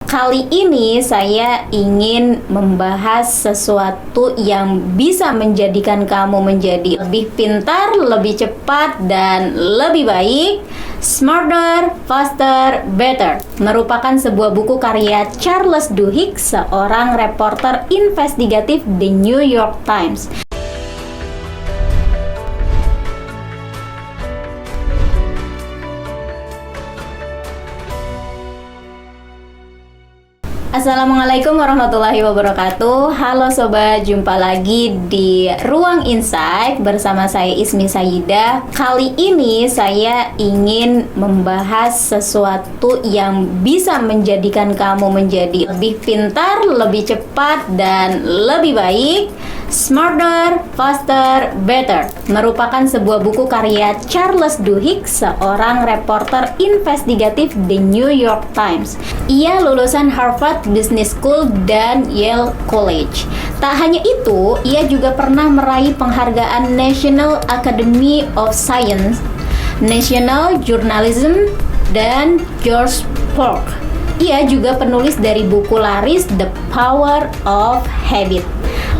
Kali ini saya ingin membahas sesuatu yang bisa menjadikan kamu menjadi lebih pintar, lebih cepat, dan lebih baik. Smarter, Faster, Better merupakan sebuah buku karya Charles Duhigg, seorang reporter investigatif The New York Times. Assalamualaikum warahmatullahi wabarakatuh. Halo sobat, jumpa lagi di Ruang Insight bersama saya Ismi Sayida. Kali ini saya ingin membahas sesuatu yang bisa menjadikan kamu menjadi lebih pintar, lebih cepat, dan lebih baik. Smarter, Faster, Better merupakan sebuah buku karya Charles Duhigg, seorang reporter investigatif The New York Times. Ia lulusan Harvard Business School dan Yale College. Tak hanya itu, ia juga pernah meraih penghargaan National Academy of Science, National Journalism, dan George Polk. Ia juga penulis dari buku laris The Power of Habit.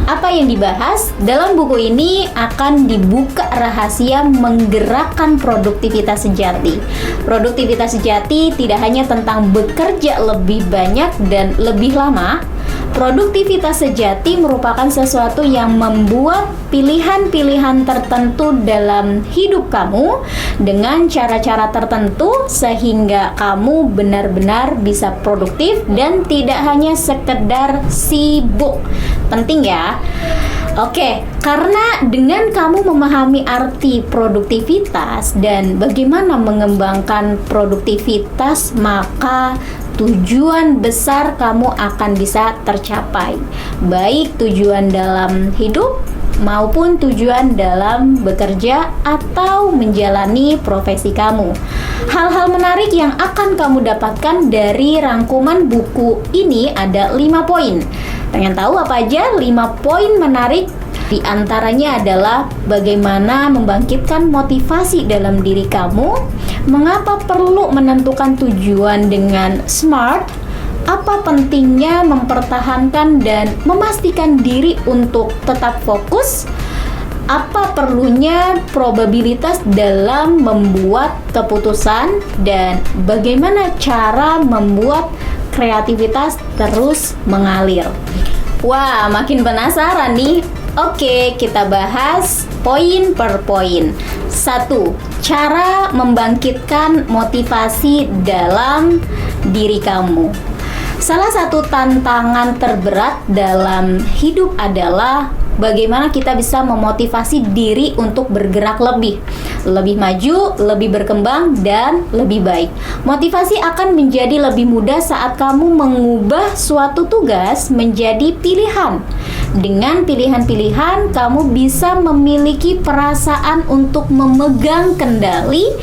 Apa yang dibahas? Dalam buku ini akan dibuka rahasia menggerakkan produktivitas sejati. Produktivitas sejati tidak hanya tentang bekerja lebih banyak dan lebih lama. Produktivitas sejati merupakan sesuatu yang membuat pilihan-pilihan tertentu dalam hidup kamu dengan cara-cara tertentu sehingga kamu benar-benar bisa produktif dan tidak hanya sekedar sibuk. Penting ya. Oke, karena dengan kamu memahami arti produktivitas dan bagaimana mengembangkan produktivitas, maka tujuan besar kamu akan bisa tercapai, baik tujuan dalam hidup maupun tujuan dalam bekerja atau menjalani profesi kamu. Hal-hal menarik yang akan kamu dapatkan dari rangkuman buku ini ada 5 poin. Pengen tahu apa aja 5 poin menarik? Di antaranya adalah bagaimana membangkitkan motivasi dalam diri kamu, mengapa perlu menentukan tujuan dengan smart, apa pentingnya mempertahankan dan memastikan diri untuk tetap fokus, apa perlunya probabilitas dalam membuat keputusan, dan bagaimana cara membuat kreativitas terus mengalir. Wah, makin penasaran nih. Oke, kita bahas poin per poin. 1. Cara membangkitkan motivasi dalam diri kamu. Salah satu tantangan terberat dalam hidup adalah bagaimana kita bisa memotivasi diri untuk bergerak lebih maju, lebih berkembang, dan lebih baik. Motivasi akan menjadi lebih mudah saat kamu mengubah suatu tugas menjadi pilihan. Dengan pilihan-pilihan, kamu bisa memiliki perasaan untuk memegang kendali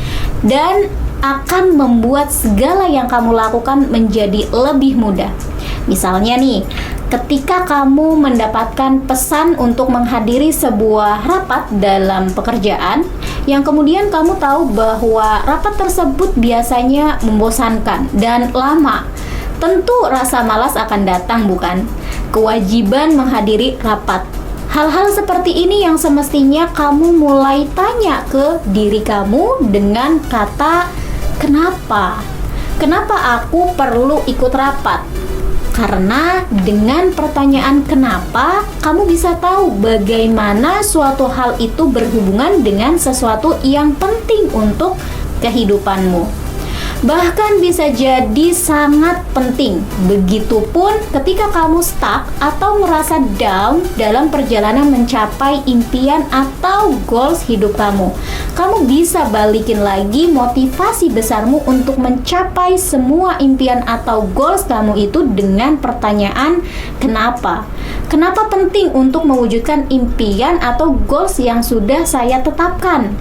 dan akan membuat segala yang kamu lakukan menjadi lebih mudah. Misalnya nih, ketika kamu mendapatkan pesan untuk menghadiri sebuah rapat dalam pekerjaan, yang kemudian kamu tahu bahwa rapat tersebut biasanya membosankan dan lama, tentu rasa malas akan datang, bukan? Kewajiban menghadiri rapat. Hal-hal seperti ini yang semestinya kamu mulai tanya ke diri kamu dengan kata kenapa? Kenapa aku perlu ikut rapat? Karena dengan pertanyaan kenapa, kamu bisa tahu bagaimana suatu hal itu berhubungan dengan sesuatu yang penting untuk kehidupanmu. Bahkan bisa jadi sangat penting. Begitupun ketika kamu stuck atau merasa down dalam perjalanan mencapai impian atau goals hidup kamu. Kamu bisa balikin lagi motivasi besarmu untuk mencapai semua impian atau goals kamu itu dengan pertanyaan kenapa? Kenapa penting untuk mewujudkan impian atau goals yang sudah saya tetapkan?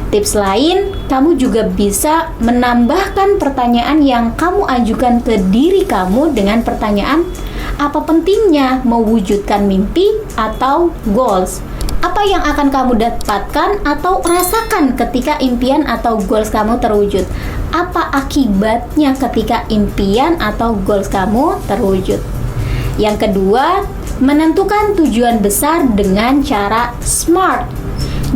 Tips lain, kamu juga bisa menambahkan pertanyaan yang kamu ajukan ke diri kamu dengan pertanyaan, apa pentingnya mewujudkan mimpi atau goals? Apa yang akan kamu dapatkan atau rasakan ketika impian atau goals kamu terwujud? apa akibatnya ketika impian atau goals kamu terwujud. Yang kedua, menentukan tujuan besar dengan cara SMART.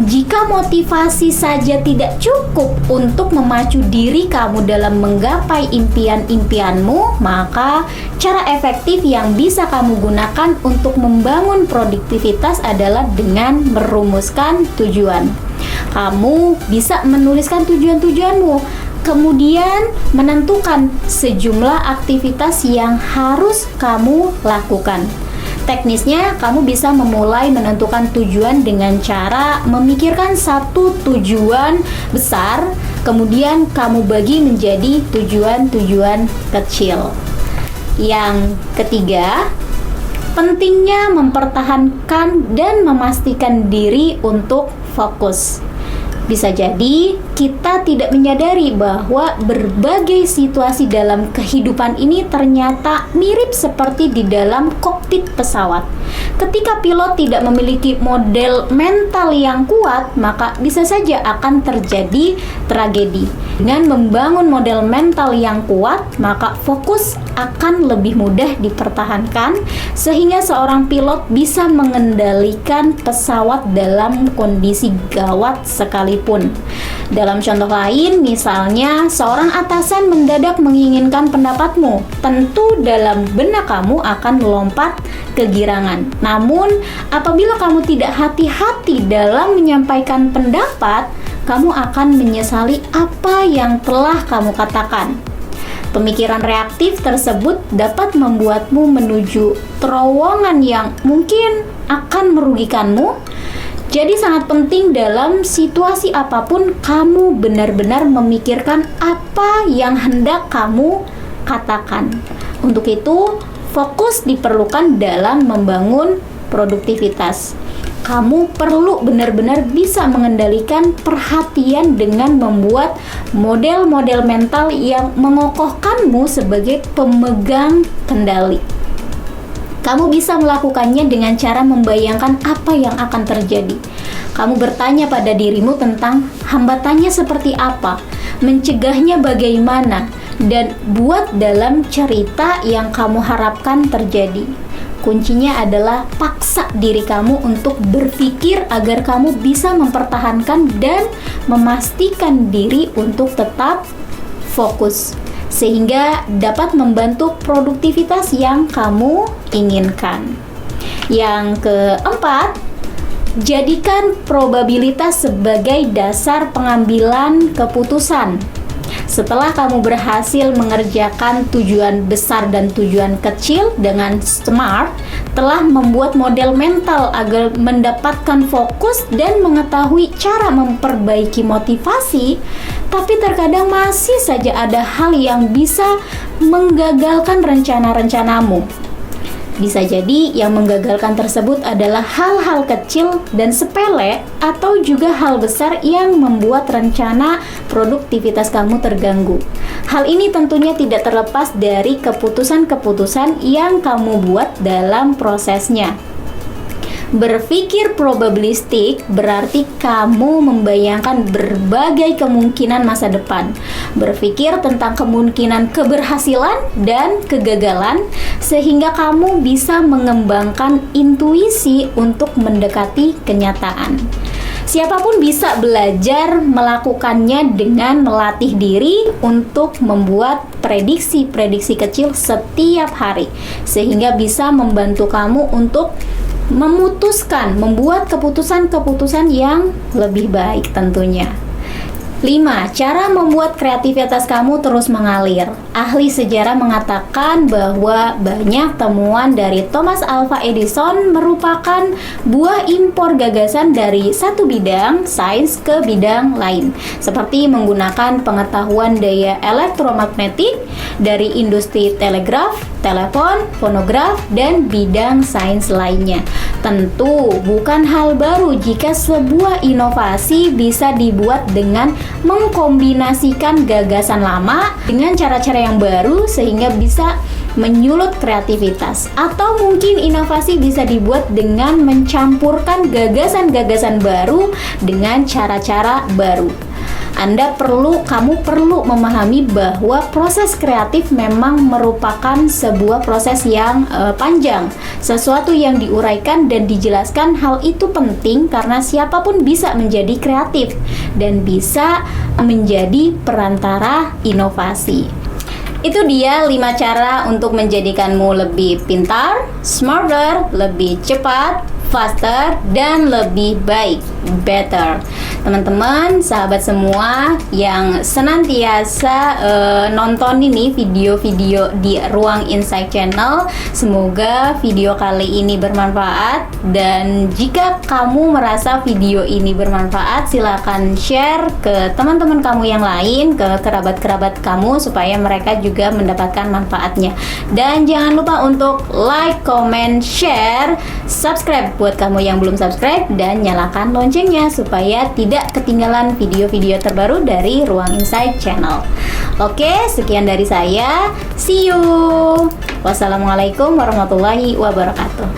Jika motivasi saja tidak cukup untuk memacu diri kamu dalam menggapai impian-impianmu, maka cara efektif yang bisa kamu gunakan untuk membangun produktivitas adalah dengan merumuskan tujuan. Kamu bisa menuliskan tujuan-tujuanmu, kemudian menentukan sejumlah aktivitas yang harus kamu lakukan. Teknisnya, kamu bisa memulai menentukan tujuan dengan cara memikirkan satu tujuan besar, kemudian kamu bagi menjadi tujuan-tujuan kecil. Yang ketiga, pentingnya mempertahankan dan memastikan diri untuk fokus. Bisa jadi kita tidak menyadari bahwa berbagai situasi dalam kehidupan ini ternyata mirip seperti di dalam kokpit pesawat. Ketika pilot tidak memiliki model mental yang kuat, maka bisa saja akan terjadi tragedi. Dengan membangun model mental yang kuat, maka fokus akan lebih mudah dipertahankan sehingga seorang pilot bisa mengendalikan pesawat dalam kondisi gawat sekalipun. Dalam contoh lain, misalnya seorang atasan mendadak menginginkan pendapatmu, tentu dalam benak kamu akan melompat kegirangan. Namun, apabila kamu tidak hati-hati dalam menyampaikan pendapat, kamu akan menyesali apa yang telah kamu katakan. Pemikiran reaktif tersebut dapat membuatmu menuju terowongan yang mungkin akan merugikanmu. Jadi sangat penting dalam situasi apapun kamu benar-benar memikirkan apa yang hendak kamu katakan. Untuk itu, fokus diperlukan dalam membangun produktivitas. Kamu perlu benar-benar bisa mengendalikan perhatian dengan membuat model-model mental yang mengokohkanmu sebagai pemegang kendali. Kamu bisa melakukannya dengan cara membayangkan apa yang akan terjadi. Kamu bertanya pada dirimu tentang hambatannya seperti apa, mencegahnya bagaimana, dan buat dalam cerita yang kamu harapkan terjadi. Kuncinya adalah paksa diri kamu untuk berpikir agar kamu bisa mempertahankan dan memastikan diri untuk tetap fokus, sehingga dapat membantu produktivitas yang kamu inginkan. Yang keempat, jadikan probabilitas sebagai dasar pengambilan keputusan. Setelah kamu berhasil mengerjakan tujuan besar dan tujuan kecil dengan SMART, telah membuat model mental agar mendapatkan fokus dan mengetahui cara memperbaiki motivasi, tapi terkadang masih saja ada hal yang bisa menggagalkan rencana-rencanamu. Bisa jadi yang menggagalkan tersebut adalah hal-hal kecil dan sepele atau juga hal besar yang membuat rencana produktivitas kamu terganggu. Hal ini tentunya tidak terlepas dari keputusan-keputusan yang kamu buat dalam prosesnya. Berpikir probabilistik berarti kamu membayangkan berbagai kemungkinan masa depan. Berpikir tentang kemungkinan keberhasilan dan kegagalan sehingga kamu bisa mengembangkan intuisi untuk mendekati kenyataan. Siapapun bisa belajar melakukannya dengan melatih diri untuk membuat prediksi-prediksi kecil setiap hari sehingga bisa membantu kamu untuk membuat keputusan-keputusan yang lebih baik tentunya. 5. Cara membuat kreativitas kamu terus mengalir. Ahli sejarah mengatakan bahwa banyak temuan dari Thomas Alva Edison merupakan buah impor gagasan dari satu bidang sains ke bidang lain, seperti menggunakan pengetahuan daya elektromagnetik dari industri telegraf, telepon, fonograf, dan bidang sains lainnya. Tentu bukan hal baru jika sebuah inovasi bisa dibuat dengan mengkombinasikan gagasan lama dengan cara-cara yang baru sehingga bisa menyulut kreativitas. Atau mungkin inovasi bisa dibuat dengan mencampurkan gagasan-gagasan baru dengan cara-cara baru. kamu perlu memahami bahwa proses kreatif memang merupakan sebuah proses yang panjang, sesuatu yang diuraikan dan dijelaskan. Hal itu penting karena siapapun bisa menjadi kreatif dan bisa menjadi perantara inovasi. Itu dia 5 cara untuk menjadikanmu lebih pintar, smarter, lebih cepat, faster, dan lebih baik, better. Teman-teman, sahabat semua yang senantiasa nonton ini video-video di Ruang Insight Channel, semoga video kali ini bermanfaat. Dan jika kamu merasa video ini bermanfaat, silakan share ke teman-teman kamu yang lain, ke kerabat-kerabat kamu, supaya mereka juga mendapatkan manfaatnya. Dan jangan lupa untuk like, comment, share, subscribe buat kamu yang belum subscribe, dan nyalakan loncengnya supaya tidak ketinggalan video-video terbaru dari Ruang Insight Channel. Oke, sekian dari saya. See you. Wassalamualaikum warahmatullahi wabarakatuh.